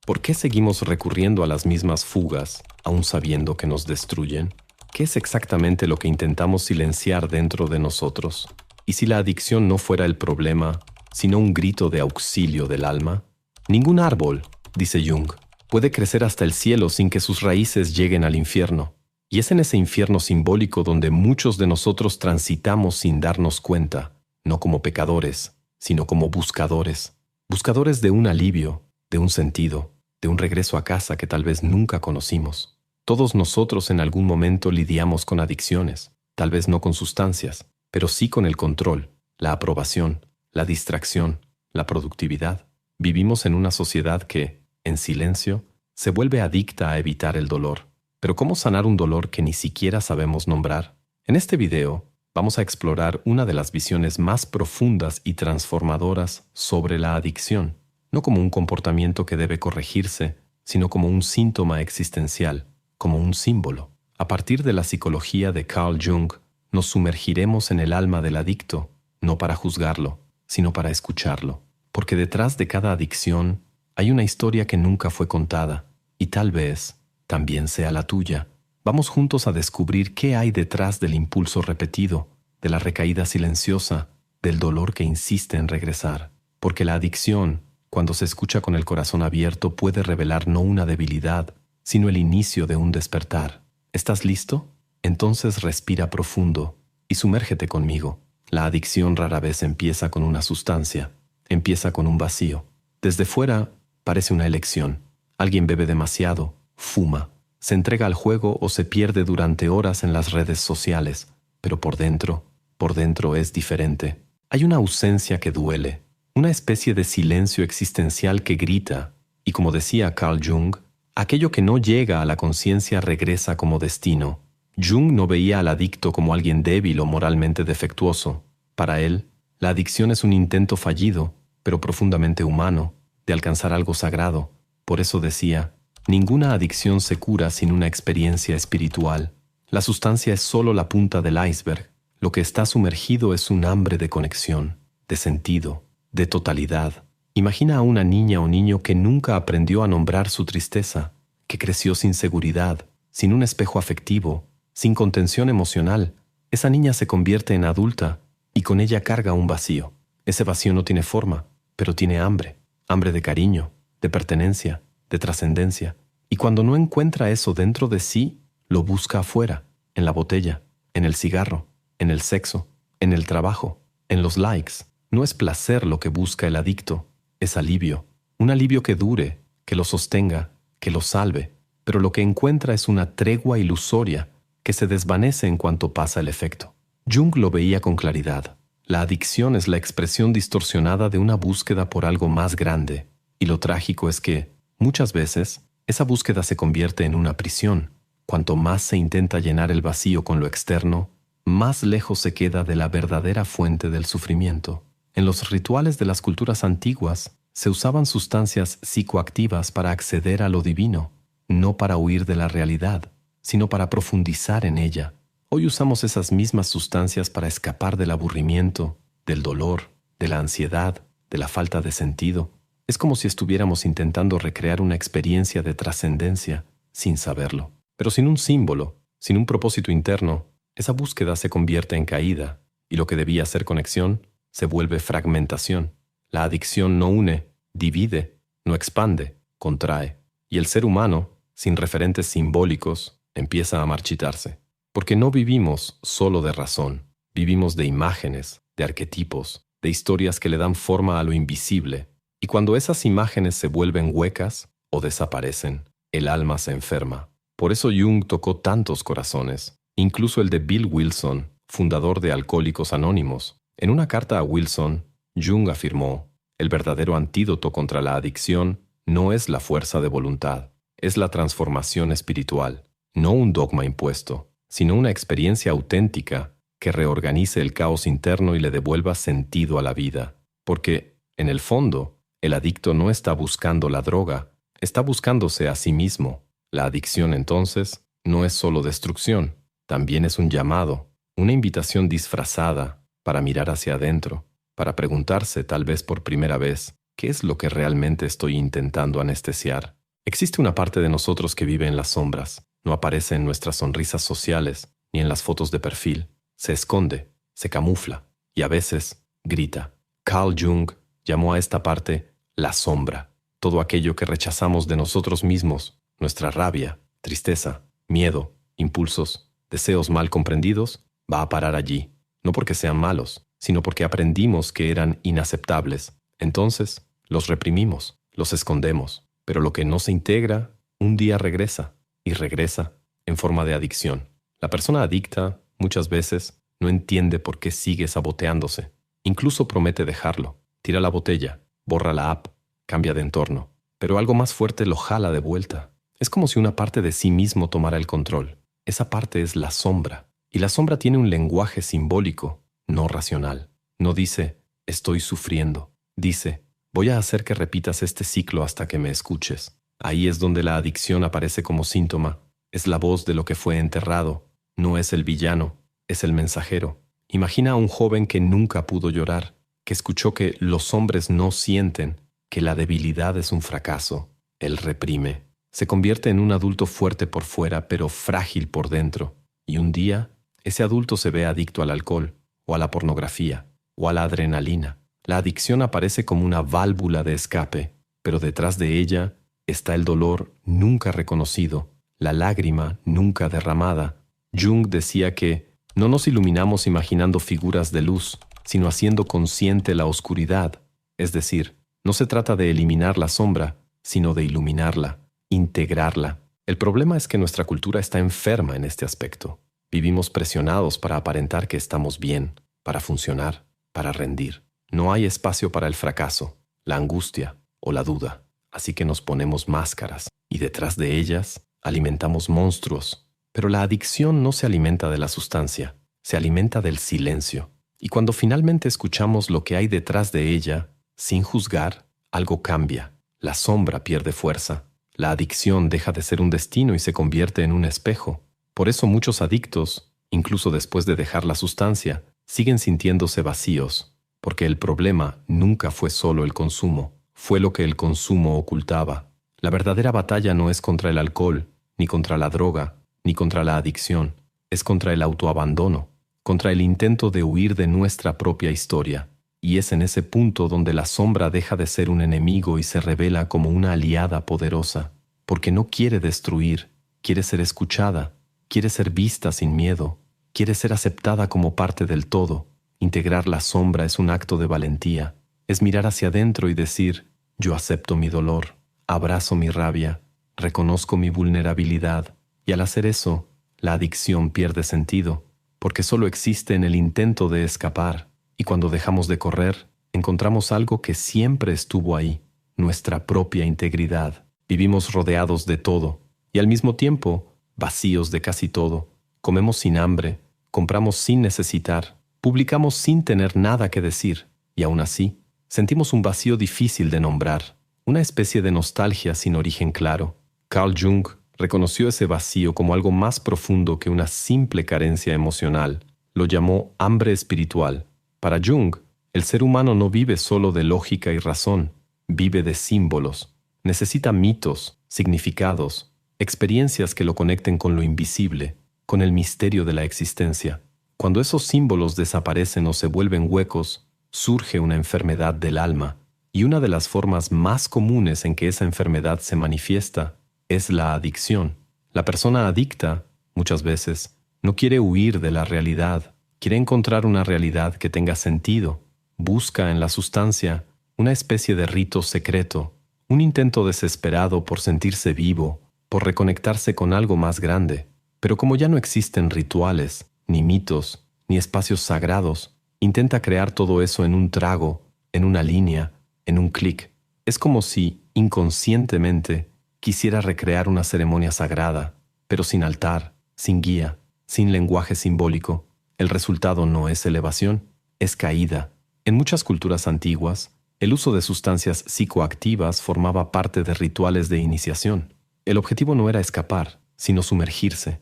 ¿Por qué seguimos recurriendo a las mismas fugas, aún sabiendo que nos destruyen? ¿Qué es exactamente lo que intentamos silenciar dentro de nosotros? ¿Y si la adicción no fuera el problema, sino un grito de auxilio del alma? Ningún árbol, dice Jung, puede crecer hasta el cielo sin que sus raíces lleguen al infierno. Y es en ese infierno simbólico donde muchos de nosotros transitamos sin darnos cuenta, no como pecadores, sino como buscadores. Buscadores de un alivio, de un sentido, de un regreso a casa que tal vez nunca conocimos. Todos nosotros en algún momento lidiamos con adicciones, tal vez no con sustancias, pero sí con el control, la aprobación, la distracción, la productividad. Vivimos en una sociedad que, en silencio, se vuelve adicta a evitar el dolor. Pero ¿cómo sanar un dolor que ni siquiera sabemos nombrar? En este video vamos a explorar una de las visiones más profundas y transformadoras sobre la adicción, no como un comportamiento que debe corregirse, sino como un síntoma existencial, como un símbolo. A partir de la psicología de Carl Jung, nos sumergiremos en el alma del adicto, no para juzgarlo, sino para escucharlo. Porque detrás de cada adicción hay una historia que nunca fue contada, y tal vez también sea la tuya. Vamos juntos a descubrir qué hay detrás del impulso repetido, de la recaída silenciosa, del dolor que insiste en regresar. Porque la adicción, cuando se escucha con el corazón abierto, puede revelar no una debilidad, sino el inicio de un despertar. ¿Estás listo? Entonces respira profundo y sumérgete conmigo. La adicción rara vez empieza con una sustancia, empieza con un vacío. Desde fuera parece una elección. Alguien bebe demasiado, fuma, se entrega al juego o se pierde durante horas en las redes sociales, pero por dentro es diferente. Hay una ausencia que duele, una especie de silencio existencial que grita, y como decía Carl Jung, aquello que no llega a la conciencia regresa como destino. Jung no veía al adicto como alguien débil o moralmente defectuoso. Para él, la adicción es un intento fallido, pero profundamente humano, de alcanzar algo sagrado. Por eso decía, ninguna adicción se cura sin una experiencia espiritual. La sustancia es solo la punta del iceberg. Lo que está sumergido es un hambre de conexión, de sentido, de totalidad. Imagina a una niña o niño que nunca aprendió a nombrar su tristeza, que creció sin seguridad, sin un espejo afectivo, sin contención emocional. Esa niña se convierte en adulta y con ella carga un vacío. Ese vacío no tiene forma, pero tiene hambre. Hambre de cariño, de pertenencia, de trascendencia. Y cuando no encuentra eso dentro de sí, lo busca afuera, en la botella, en el cigarro, en el sexo, en el trabajo, en los likes. No es placer lo que busca el adicto, es alivio. Un alivio que dure, que lo sostenga, que lo salve. Pero lo que encuentra es una tregua ilusoria que se desvanece en cuanto pasa el efecto. Jung lo veía con claridad. La adicción es la expresión distorsionada de una búsqueda por algo más grande. Y lo trágico es que, muchas veces, esa búsqueda se convierte en una prisión. Cuanto más se intenta llenar el vacío con lo externo, más lejos se queda de la verdadera fuente del sufrimiento. En los rituales de las culturas antiguas, se usaban sustancias psicoactivas para acceder a lo divino, no para huir de la realidad, sino para profundizar en ella. Hoy usamos esas mismas sustancias para escapar del aburrimiento, del dolor, de la ansiedad, de la falta de sentido. Es como si estuviéramos intentando recrear una experiencia de trascendencia sin saberlo. Pero sin un símbolo, sin un propósito interno, esa búsqueda se convierte en caída, y lo que debía ser conexión se vuelve fragmentación. La adicción no une, divide, no expande, contrae. Y el ser humano, sin referentes simbólicos, empieza a marchitarse. Porque no vivimos solo de razón, vivimos de imágenes, de arquetipos, de historias que le dan forma a lo invisible. Y cuando esas imágenes se vuelven huecas o desaparecen, el alma se enferma. Por eso Jung tocó tantos corazones, incluso el de Bill Wilson, fundador de Alcohólicos Anónimos. En una carta a Wilson, Jung afirmó, el verdadero antídoto contra la adicción no es la fuerza de voluntad, es la transformación espiritual, no un dogma impuesto, sino una experiencia auténtica que reorganice el caos interno y le devuelva sentido a la vida. Porque, en el fondo, el adicto no está buscando la droga, está buscándose a sí mismo. La adicción, entonces, no es solo destrucción, también es un llamado, una invitación disfrazada para mirar hacia adentro, para preguntarse, tal vez por primera vez, ¿Qué es lo que realmente estoy intentando anestesiar? Existe una parte de nosotros que vive en las sombras, no aparece en nuestras sonrisas sociales ni en las fotos de perfil. Se esconde, se camufla y a veces grita. Carl Jung llamó a esta parte la sombra. Todo aquello que rechazamos de nosotros mismos, nuestra rabia, tristeza, miedo, impulsos, deseos mal comprendidos, va a parar allí, no porque sean malos, sino porque aprendimos que eran inaceptables. Entonces, los reprimimos, los escondemos, pero lo que no se integra, un día regresa, y regresa en forma de adicción. La persona adicta, muchas veces, no entiende por qué sigue saboteándose. Incluso promete dejarlo, tira la botella, borra la app, cambia de entorno, pero algo más fuerte lo jala de vuelta. Es como si una parte de sí mismo tomara el control. Esa parte es la sombra, y la sombra tiene un lenguaje simbólico, no racional. No dice, estoy sufriendo. Dice, voy a hacer que repitas este ciclo hasta que me escuches. Ahí es donde la adicción aparece como síntoma. Es la voz de lo que fue enterrado. No es el villano, es el mensajero. Imagina a un joven que nunca pudo llorar, que escuchó que los hombres no sienten, que la debilidad es un fracaso. Él reprime. Se convierte en un adulto fuerte por fuera, pero frágil por dentro. Y un día, ese adulto se ve adicto al alcohol, o a la pornografía, o a la adrenalina. La adicción aparece como una válvula de escape, pero detrás de ella está el dolor nunca reconocido, la lágrima nunca derramada. Jung decía que no nos iluminamos imaginando figuras de luz, sino haciendo consciente la oscuridad. Es decir, no se trata de eliminar la sombra, sino de iluminarla, integrarla. El problema es que nuestra cultura está enferma en este aspecto. Vivimos presionados para aparentar que estamos bien, para funcionar, para rendir. No hay espacio para el fracaso, la angustia o la duda. Así que nos ponemos máscaras y detrás de ellas alimentamos monstruos. Pero la adicción no se alimenta de la sustancia, se alimenta del silencio. Y cuando finalmente escuchamos lo que hay detrás de ella, sin juzgar, algo cambia. La sombra pierde fuerza. La adicción deja de ser un destino y se convierte en un espejo. Por eso muchos adictos, incluso después de dejar la sustancia, siguen sintiéndose vacíos, porque el problema nunca fue solo el consumo, fue lo que el consumo ocultaba. La verdadera batalla no es contra el alcohol, ni contra la droga, ni contra la adicción, es contra el autoabandono, contra el intento de huir de nuestra propia historia. Y es en ese punto donde la sombra deja de ser un enemigo y se revela como una aliada poderosa, porque no quiere destruir, quiere ser escuchada, quiere ser vista sin miedo, quiere ser aceptada como parte del todo. Integrar la sombra es un acto de valentía, es mirar hacia adentro y decir, yo acepto mi dolor, abrazo mi rabia, reconozco mi vulnerabilidad, y al hacer eso, la adicción pierde sentido, porque solo existe en el intento de escapar. Y cuando dejamos de correr, encontramos algo que siempre estuvo ahí, nuestra propia integridad. Vivimos rodeados de todo, y al mismo tiempo, vacíos de casi todo. Comemos sin hambre, compramos sin necesitar, publicamos sin tener nada que decir, y aún así, sentimos un vacío difícil de nombrar, una especie de nostalgia sin origen claro. Carl Jung reconoció ese vacío como algo más profundo que una simple carencia emocional. Lo llamó hambre espiritual. Para Jung, el ser humano no vive solo de lógica y razón, vive de símbolos. Necesita mitos, significados, experiencias que lo conecten con lo invisible, con el misterio de la existencia. Cuando esos símbolos desaparecen o se vuelven huecos, surge una enfermedad del alma, y una de las formas más comunes en que esa enfermedad se manifiesta es la adicción. La persona adicta, muchas veces, no quiere huir de la realidad, quiere encontrar una realidad que tenga sentido. Busca en la sustancia una especie de rito secreto, un intento desesperado por sentirse vivo, por reconectarse con algo más grande. Pero como ya no existen rituales, ni mitos, ni espacios sagrados, intenta crear todo eso en un trago, en una línea, en un clic. Es como si, inconscientemente, quisiera recrear una ceremonia sagrada, pero sin altar, sin guía, sin lenguaje simbólico. El resultado no es elevación, es caída. En muchas culturas antiguas, el uso de sustancias psicoactivas formaba parte de rituales de iniciación. El objetivo no era escapar, sino sumergirse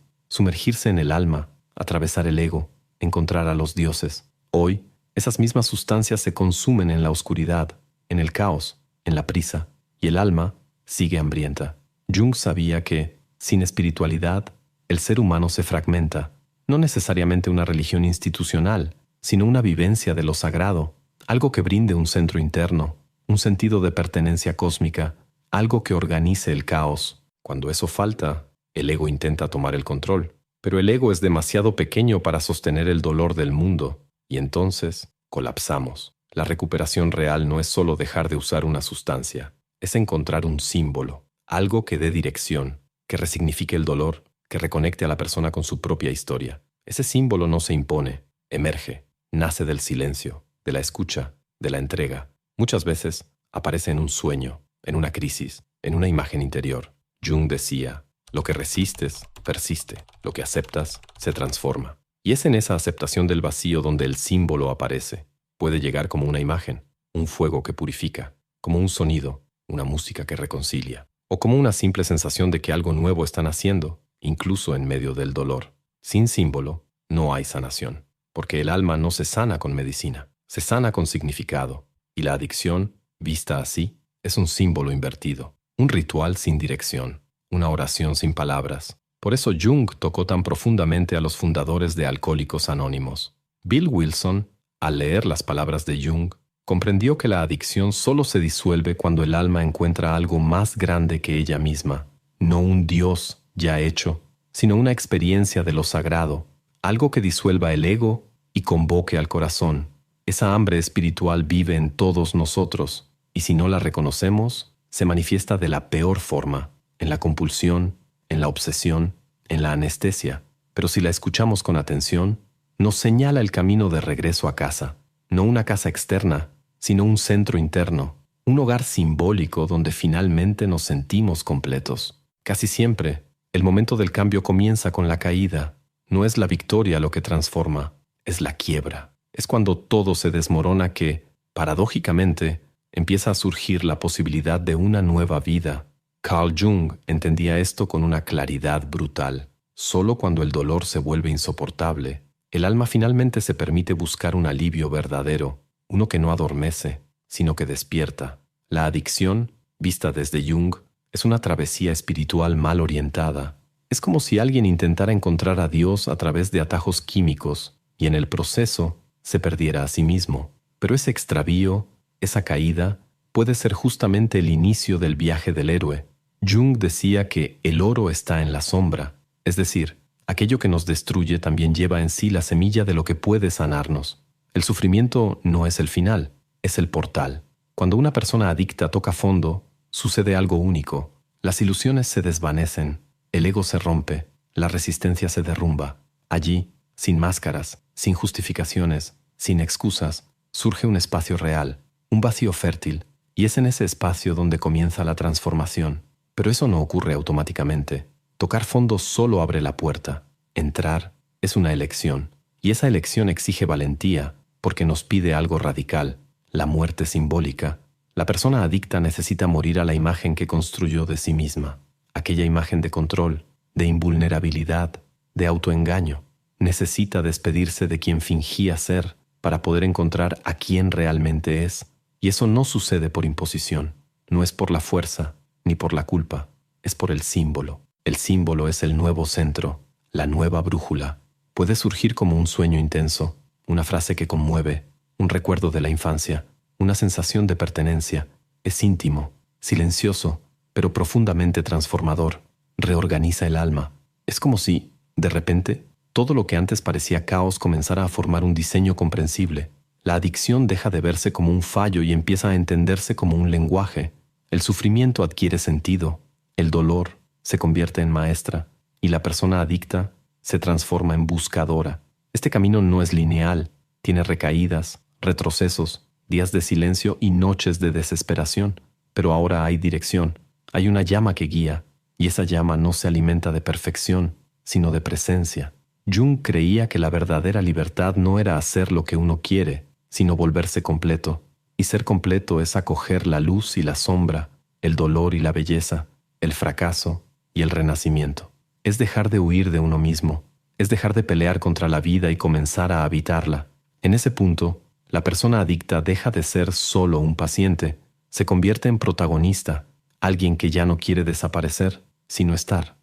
en el alma, atravesar el ego, encontrar a los dioses. Hoy, esas mismas sustancias se consumen en la oscuridad, en el caos, en la prisa, y el alma sigue hambrienta. Jung sabía que, sin espiritualidad, el ser humano se fragmenta, no necesariamente una religión institucional, sino una vivencia de lo sagrado, algo que brinde un centro interno, un sentido de pertenencia cósmica, algo que organice el caos. Cuando eso falta, el ego intenta tomar el control, pero el ego es demasiado pequeño para sostener el dolor del mundo, y entonces colapsamos. La recuperación real no es solo dejar de usar una sustancia, es encontrar un símbolo, algo que dé dirección, que resignifique el dolor, que reconecte a la persona con su propia historia. Ese símbolo no se impone, emerge, nace del silencio, de la escucha, de la entrega. Muchas veces aparece en un sueño, en una crisis, en una imagen interior. Jung decía, lo que resistes, persiste, lo que aceptas, se transforma. Y es en esa aceptación del vacío donde el símbolo aparece. Puede llegar como una imagen, un fuego que purifica, como un sonido, una música que reconcilia, o como una simple sensación de que algo nuevo está naciendo, incluso en medio del dolor. Sin símbolo, no hay sanación, porque el alma no se sana con medicina, se sana con significado, y la adicción, vista así, es un símbolo invertido, un ritual sin dirección, una oración sin palabras. Por eso Jung tocó tan profundamente a los fundadores de Alcohólicos Anónimos. Bill Wilson, al leer las palabras de Jung, comprendió que la adicción solo se disuelve cuando el alma encuentra algo más grande que ella misma, no un Dios ya hecho, sino una experiencia de lo sagrado, algo que disuelva el ego y convoque al corazón. Esa hambre espiritual vive en todos nosotros, y si no la reconocemos, se manifiesta de la peor forma, en la compulsión, en la obsesión, en la anestesia. Pero si la escuchamos con atención, nos señala el camino de regreso a casa, no una casa externa, sino un centro interno, un hogar simbólico donde finalmente nos sentimos completos. Casi siempre, el momento del cambio comienza con la caída. No es la victoria lo que transforma, es la quiebra. Es cuando todo se desmorona que, paradójicamente, empieza a surgir la posibilidad de una nueva vida. Carl Jung entendía esto con una claridad brutal. Solo cuando el dolor se vuelve insoportable, el alma finalmente se permite buscar un alivio verdadero, uno que no adormece, sino que despierta. La adicción, vista desde Jung, es una travesía espiritual mal orientada. Es como si alguien intentara encontrar a Dios a través de atajos químicos y en el proceso se perdiera a sí mismo. Pero ese extravío, esa caída, puede ser justamente el inicio del viaje del héroe. Jung decía que el oro está en la sombra, es decir, aquello que nos destruye también lleva en sí la semilla de lo que puede sanarnos. El sufrimiento no es el final, es el portal. Cuando una persona adicta toca fondo, sucede algo único. Las ilusiones se desvanecen, el ego se rompe, la resistencia se derrumba. Allí, sin máscaras, sin justificaciones, sin excusas, surge un espacio real, un vacío fértil, y es en ese espacio donde comienza la transformación. Pero eso no ocurre automáticamente. Tocar fondo solo abre la puerta. Entrar es una elección, y esa elección exige valentía, porque nos pide algo radical, la muerte simbólica. La persona adicta necesita morir a la imagen que construyó de sí misma, aquella imagen de control, de invulnerabilidad, de autoengaño. Necesita despedirse de quien fingía ser para poder encontrar a quien realmente es. Y eso no sucede por imposición, no es por la fuerza, ni por la culpa, es por el símbolo. El símbolo es el nuevo centro, la nueva brújula. Puede surgir como un sueño intenso, una frase que conmueve, un recuerdo de la infancia, una sensación de pertenencia. Es íntimo, silencioso, pero profundamente transformador. Reorganiza el alma. Es como si, de repente, todo lo que antes parecía caos comenzara a formar un diseño comprensible. La adicción deja de verse como un fallo y empieza a entenderse como un lenguaje. El sufrimiento adquiere sentido, el dolor se convierte en maestra y la persona adicta se transforma en buscadora. Este camino no es lineal, tiene recaídas, retrocesos, días de silencio y noches de desesperación, pero ahora hay dirección, hay una llama que guía, y esa llama no se alimenta de perfección, sino de presencia. Jung creía que la verdadera libertad no era hacer lo que uno quiere, sino volverse completo, y ser completo es acoger la luz y la sombra, el dolor y la belleza, el fracaso y el renacimiento. Es dejar de huir de uno mismo, es dejar de pelear contra la vida y comenzar a habitarla. En ese punto, la persona adicta deja de ser solo un paciente, se convierte en protagonista, alguien que ya no quiere desaparecer, sino estar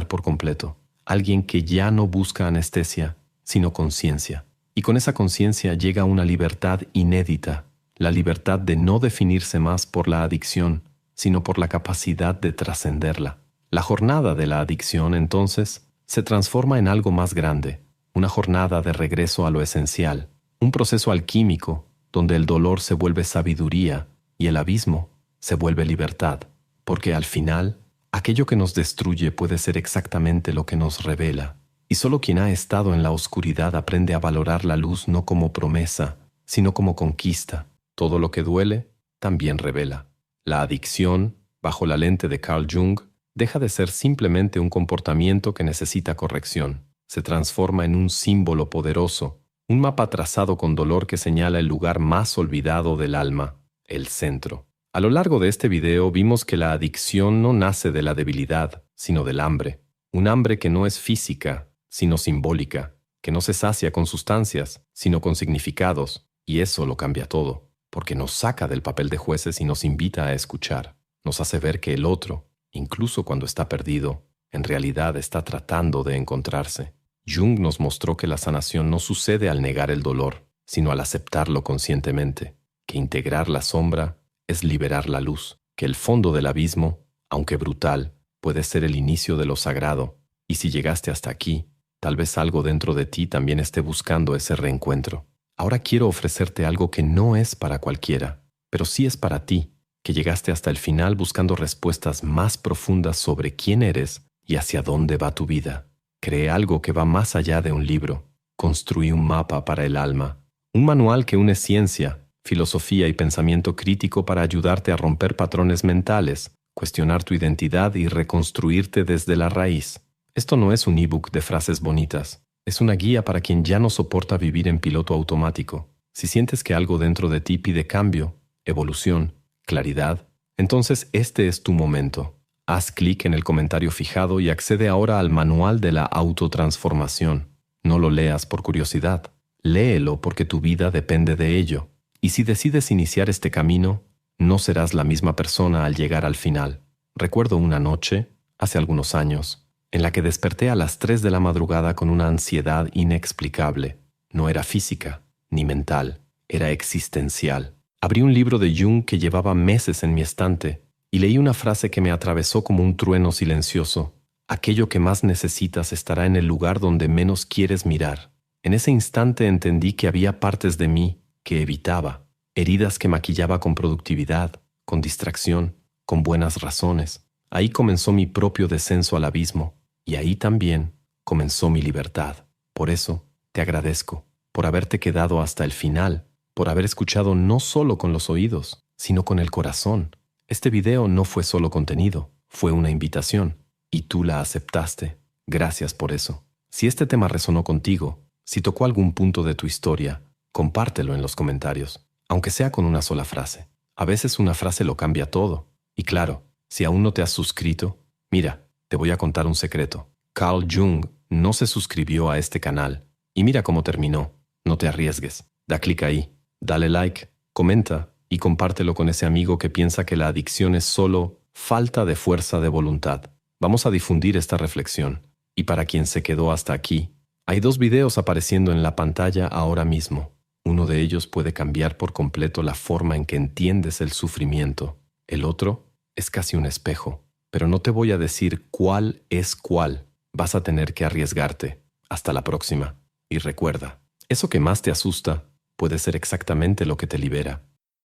por completo. Alguien que ya no busca anestesia, sino conciencia. Y con esa conciencia llega una libertad inédita, la libertad de no definirse más por la adicción, sino por la capacidad de trascenderla. La jornada de la adicción, entonces, se transforma en algo más grande, una jornada de regreso a lo esencial, un proceso alquímico donde el dolor se vuelve sabiduría y el abismo se vuelve libertad, porque al final, aquello que nos destruye puede ser exactamente lo que nos revela, y solo quien ha estado en la oscuridad aprende a valorar la luz no como promesa, sino como conquista. Todo lo que duele también revela. La adicción, bajo la lente de Carl Jung, deja de ser simplemente un comportamiento que necesita corrección. Se transforma en un símbolo poderoso, un mapa trazado con dolor que señala el lugar más olvidado del alma, el centro. A lo largo de este video vimos que la adicción no nace de la debilidad, sino del hambre. Un hambre que no es física, sino simbólica, que no se sacia con sustancias, sino con significados, y eso lo cambia todo, porque nos saca del papel de jueces y nos invita a escuchar. Nos hace ver que el otro, incluso cuando está perdido, en realidad está tratando de encontrarse. Jung nos mostró que la sanación no sucede al negar el dolor, sino al aceptarlo conscientemente, que integrar la sombra es liberar la luz, que el fondo del abismo, aunque brutal, puede ser el inicio de lo sagrado, y si llegaste hasta aquí, tal vez algo dentro de ti también esté buscando ese reencuentro. Ahora quiero ofrecerte algo que no es para cualquiera, pero sí es para ti, que llegaste hasta el final buscando respuestas más profundas sobre quién eres y hacia dónde va tu vida. Cree algo que va más allá de un libro. Construí un mapa para el alma, un manual que une ciencia, filosofía y pensamiento crítico para ayudarte a romper patrones mentales, cuestionar tu identidad y reconstruirte desde la raíz. Esto no es un ebook de frases bonitas. Es una guía para quien ya no soporta vivir en piloto automático. Si sientes que algo dentro de ti pide cambio, evolución, claridad, entonces este es tu momento. Haz clic en el comentario fijado y accede ahora al manual de la autotransformación. No lo leas por curiosidad. Léelo porque tu vida depende de ello. Y si decides iniciar este camino, no serás la misma persona al llegar al final. Recuerdo una noche, hace algunos años, en la que desperté a las 3 de la madrugada con una ansiedad inexplicable. No era física, ni mental, era existencial. Abrí un libro de Jung que llevaba meses en mi estante y leí una frase que me atravesó como un trueno silencioso. Aquello que más necesitas estará en el lugar donde menos quieres mirar. En ese instante entendí que había partes de mí que evitaba, heridas que maquillaba con productividad, con distracción, con buenas razones. Ahí comenzó mi propio descenso al abismo, y ahí también comenzó mi libertad. Por eso te agradezco, por haberte quedado hasta el final, por haber escuchado no solo con los oídos, sino con el corazón. Este video no fue solo contenido, fue una invitación, y tú la aceptaste. Gracias por eso. Si este tema resonó contigo, si tocó algún punto de tu historia, compártelo en los comentarios, aunque sea con una sola frase. A veces una frase lo cambia todo. Y claro, si aún no te has suscrito, mira, te voy a contar un secreto. Carl Jung no se suscribió a este canal. Y mira cómo terminó. No te arriesgues. Da clic ahí, dale like, comenta y compártelo con ese amigo que piensa que la adicción es solo falta de fuerza de voluntad. Vamos a difundir esta reflexión. Y para quien se quedó hasta aquí, hay 2 videos apareciendo en la pantalla ahora mismo. Uno de ellos puede cambiar por completo la forma en que entiendes el sufrimiento. El otro es casi un espejo. Pero no te voy a decir cuál es cuál. Vas a tener que arriesgarte. Hasta la próxima. Y recuerda, eso que más te asusta puede ser exactamente lo que te libera.